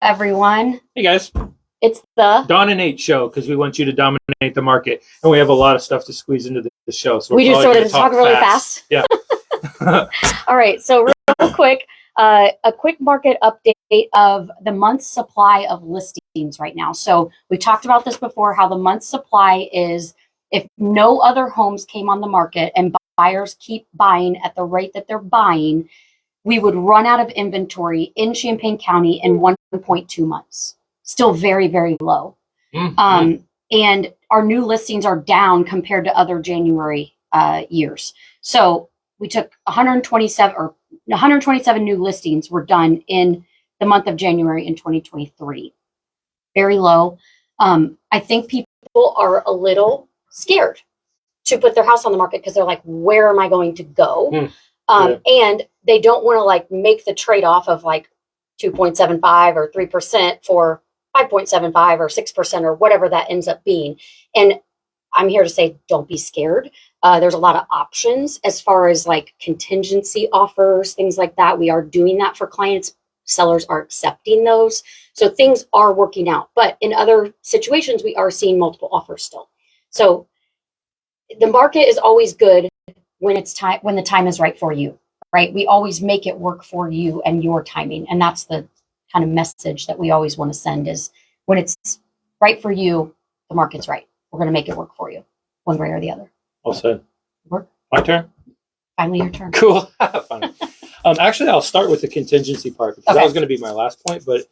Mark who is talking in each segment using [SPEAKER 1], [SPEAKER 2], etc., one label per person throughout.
[SPEAKER 1] everyone.
[SPEAKER 2] Hey guys,
[SPEAKER 1] It's the
[SPEAKER 2] DAWNNATE show because we want you to dominate the market, and we have a lot of stuff to squeeze into the show. So
[SPEAKER 1] we just sort of talk really fast.
[SPEAKER 2] Yeah.
[SPEAKER 1] All right. So real quick, a quick market update of the month's supply of listings right now. So we talked about this before, how the month's supply is if no other homes came on the market and buyers keep buying at the rate that they're buying, we would run out of inventory in Champaign County in 1.2 months. Still very, very low. Mm-hmm. And our new listings are down compared to other January years. So we took 127 new listings were done in the month of January in 2023. Very low. I think people are a little scared to put their house on the market because they're like, where am I going to go? And they don't want to like make the trade-off of like 2.75 or 3% for 5.75 or 6% or whatever that ends up being. And I'm here to say, don't be scared. There's a lot of options as far as like contingency offers, things like that. We are doing that for clients. Sellers are accepting those. So things are working out. But in other situations, we are seeing multiple offers still. So the market is always good when it's time, when the time is right for you, right? We always make it work for you and your timing. And that's the kind of message that we always want to send is when it's right for you, the market's right. We're going to make it work for you one way or the other.
[SPEAKER 2] All said.
[SPEAKER 1] Work.
[SPEAKER 2] My turn?
[SPEAKER 1] Finally your turn.
[SPEAKER 2] Cool. Funny. Actually, I'll start with the contingency part because that was going to be my last point, but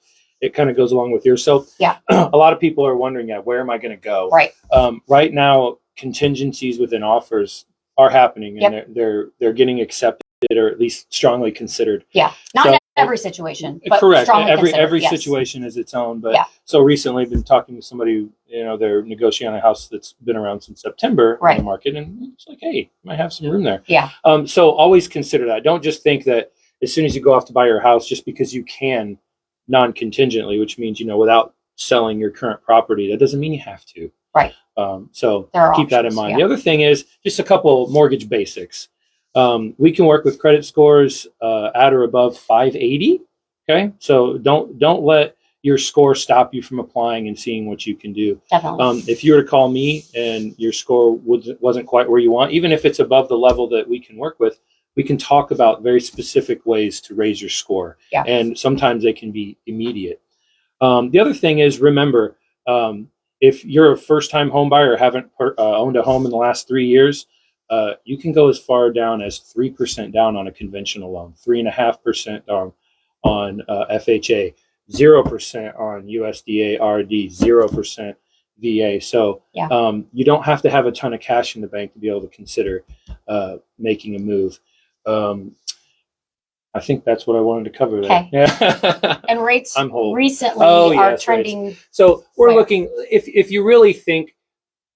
[SPEAKER 2] it kind of goes along with yours. So
[SPEAKER 1] yeah,
[SPEAKER 2] a lot of people are wondering, where am I going to go?
[SPEAKER 1] Right.
[SPEAKER 2] Right now, contingencies within offers are happening and they're getting accepted or at least strongly considered.
[SPEAKER 1] Yeah. Not in every situation. But
[SPEAKER 2] correct. Every situation is its own. But so recently I've been talking to somebody, they're negotiating a house that's been around since September on the market. And it's like, hey, might have some room there.
[SPEAKER 1] Yeah.
[SPEAKER 2] So always consider that. Don't just think that as soon as you go off to buy your house, just because you can non-contingently, which means, without selling your current property, that doesn't mean you have to.
[SPEAKER 1] Right.
[SPEAKER 2] So keep that in mind. The other thing is just a couple mortgage basics. We can work with credit scores at or above 580. Okay, so don't let your score stop you from applying and seeing what you can do.
[SPEAKER 1] Definitely.
[SPEAKER 2] If you were to call me and your score wasn't quite where you want, even if it's above the level that we can work with, we can talk about very specific ways to raise your score.
[SPEAKER 1] Yeah. And
[SPEAKER 2] sometimes they can be immediate. The other thing is, remember, if you're a first-time home buyer or haven't owned a home in the last 3 years, you can go as far down as 3% down on a conventional loan, 3.5% down on FHA, 0% on USDA RD, 0% VA. So you don't have to have a ton of cash in the bank to be able to consider making a move. I think that's what I wanted to cover there.
[SPEAKER 1] Okay. Yeah. And rates recently are trending.
[SPEAKER 2] Rates. So we're looking, if you really think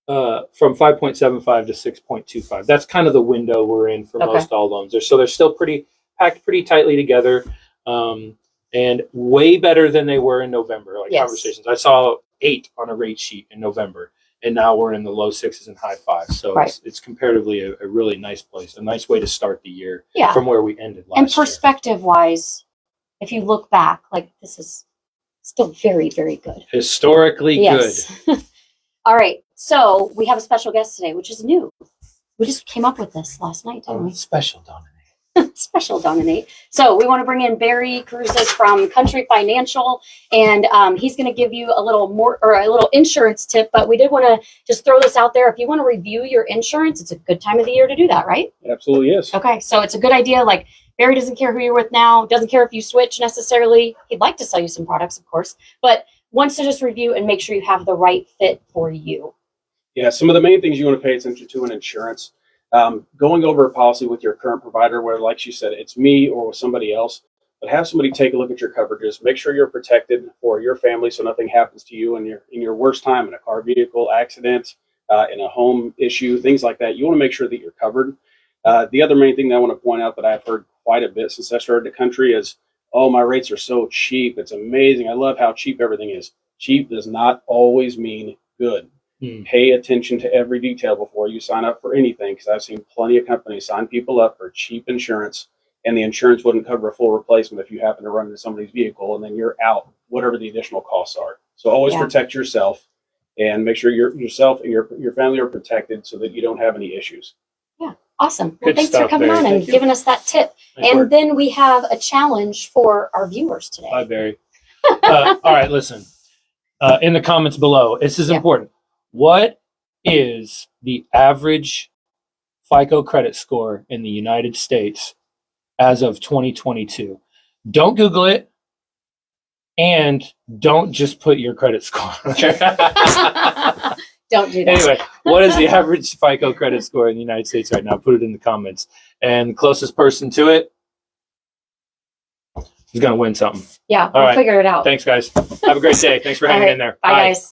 [SPEAKER 2] from 5.75 to 6.25, that's kind of the window we're in for most all loans. So they're still packed pretty tightly together, and way better than they were in November. Conversations. I saw 8 on a rate sheet in November, and now we're in the low 6s and high 5s. So it's comparatively a really nice place, a nice way to start the year from where we ended last year.
[SPEAKER 1] And perspective-wise, if you look back, this is still very, very good.
[SPEAKER 2] Historically good.
[SPEAKER 1] All right. So we have a special guest today, which is new. We just came up with this last night, didn't we?
[SPEAKER 2] Special DAWNNATE.
[SPEAKER 1] Special DAWNNATE. So we want to bring in Barry Cruzes from Country Financial, and he's going to give you a little insurance tip. But we did want to just throw this out there. If you want to review your insurance, it's a good time of the year to do that, right?
[SPEAKER 2] Absolutely is.
[SPEAKER 1] Okay, so it's a good idea. Barry doesn't care who you're with now, doesn't care if you switch necessarily. He'd like to sell you some products, of course, but wants to just review and make sure you have the right fit for you.
[SPEAKER 3] Yeah, some of the main things you want to pay attention to in insurance, going over a policy with your current provider, where, like she said, it's me or with somebody else, but have somebody take a look at your coverages. Make sure you're protected for your family so nothing happens to you in your worst time, in a car vehicle accident, in a home issue, things like that. You want to make sure that you're covered. The other main thing that I want to point out that I've heard quite a bit since I started the country is, oh, my rates are so cheap. It's amazing. I love how cheap everything is. Cheap does not always mean good. Pay attention to every detail before you sign up for anything, because I've seen plenty of companies sign people up for cheap insurance, and the insurance wouldn't cover a full replacement if you happen to run into somebody's vehicle, and then you're out whatever the additional costs are. So always
[SPEAKER 1] Yeah.
[SPEAKER 3] protect yourself and make sure yourself and your family are protected so that you don't have any issues.
[SPEAKER 1] Awesome. Well,
[SPEAKER 2] Good
[SPEAKER 1] thanks for
[SPEAKER 2] stuff,
[SPEAKER 1] coming
[SPEAKER 2] Barry.
[SPEAKER 1] on and
[SPEAKER 3] Thank you.
[SPEAKER 1] giving us that tip.
[SPEAKER 2] Nice
[SPEAKER 1] And
[SPEAKER 2] work.
[SPEAKER 1] then we have a challenge for our viewers today.
[SPEAKER 2] Bye, Barry. All right, listen. In the comments below, this is
[SPEAKER 1] Yeah.
[SPEAKER 2] important. What is the average FICO credit score in the United States as of 2022? Don't Google it, and don't just put your credit score on there.
[SPEAKER 1] Don't do that.
[SPEAKER 2] Anyway, what is the average FICO credit score in the United States right now? Put it in the comments. And closest person to it is going to win something.
[SPEAKER 1] Yeah,
[SPEAKER 2] All
[SPEAKER 1] we'll
[SPEAKER 2] right.
[SPEAKER 1] figure it out.
[SPEAKER 2] Thanks, guys. Have a great day. Thanks for
[SPEAKER 1] All
[SPEAKER 2] hanging
[SPEAKER 1] right.
[SPEAKER 2] in there.
[SPEAKER 1] Bye, guys.